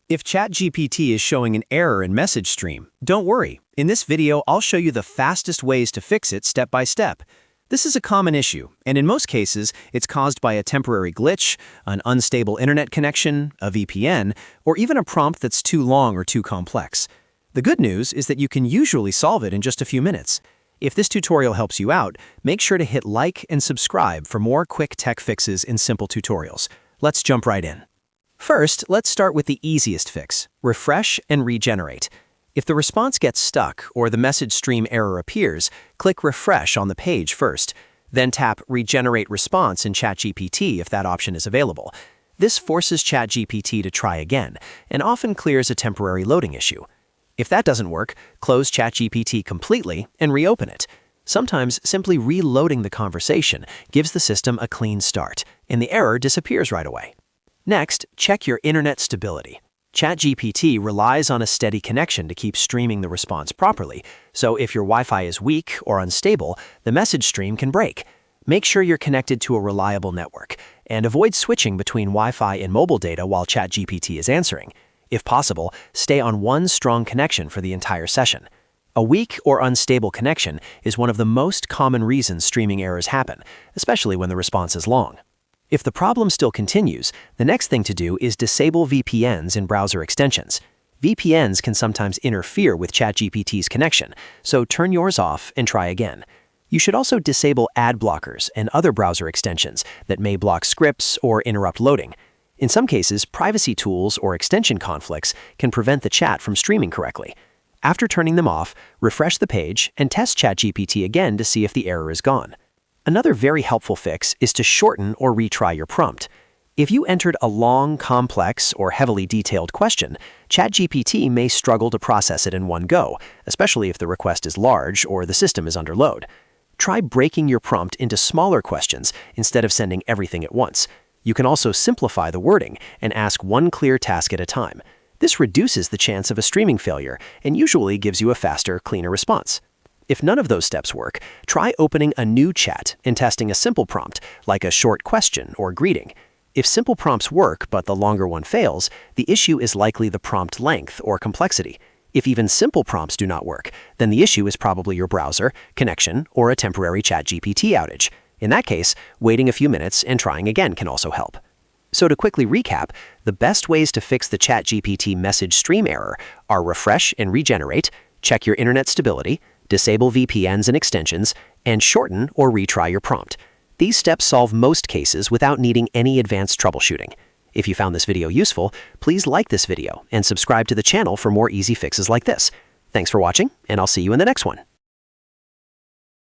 If ChatGPT is showing an error in message stream, don't worry. In this video, I'll show you the fastest ways to fix it step by step. This is a common issue, and in most cases, it's caused by a temporary glitch, an unstable internet connection, a VPN, or even a prompt that's too long or too complex. The good news is that you can usually solve it in just a few minutes. If this tutorial helps you out, make sure to hit like and subscribe for more quick tech fixes and simple tutorials. Let's jump right in. First, let's start with the easiest fix: refresh and regenerate. If the response gets stuck or the message stream error appears, click Refresh on the page first. Then tap Regenerate Response in ChatGPT if that option is available. This forces ChatGPT to try again and often clears a temporary loading issue. If that doesn't work, close ChatGPT completely and reopen it. Sometimes simply reloading the conversation gives the system a clean start, and the error disappears right away. Next, check your internet stability. ChatGPT relies on a steady connection to keep streaming the response properly, so if your Wi-Fi is weak or unstable, the message stream can break. Make sure you're connected to a reliable network, and avoid switching between Wi-Fi and mobile data while ChatGPT is answering. If possible, stay on one strong connection for the entire session. A weak or unstable connection is one of the most common reasons streaming errors happen, especially when the response is long. If the problem still continues, the next thing to do is disable VPNs in browser extensions. VPNs can sometimes interfere with ChatGPT's connection, so turn yours off and try again. You should also disable ad blockers and other browser extensions that may block scripts or interrupt loading. In some cases, privacy tools or extension conflicts can prevent the chat from streaming correctly. After turning them off, refresh the page and test ChatGPT again to see if the error is gone. Another very helpful fix is to shorten or retry your prompt. If you entered a long, complex, or heavily detailed question, ChatGPT may struggle to process it in one go, especially if the request is large or the system is under load. Try breaking your prompt into smaller questions instead of sending everything at once. You can also simplify the wording and ask one clear task at a time. This reduces the chance of a streaming failure and usually gives you a faster, cleaner response. If none of those steps work, try opening a new chat and testing a simple prompt, like a short question or greeting. If simple prompts work but the longer one fails, the issue is likely the prompt length or complexity. If even simple prompts do not work, then the issue is probably your browser, connection, or a temporary ChatGPT outage. In that case, waiting a few minutes and trying again can also help. So to quickly recap, the best ways to fix the ChatGPT message stream error are refresh and regenerate, check your internet stability, disable VPNs and extensions, and shorten or retry your prompt. These steps solve most cases without needing any advanced troubleshooting. If you found this video useful, please like this video and subscribe to the channel for more easy fixes like this. Thanks for watching, and I'll see you in the next one.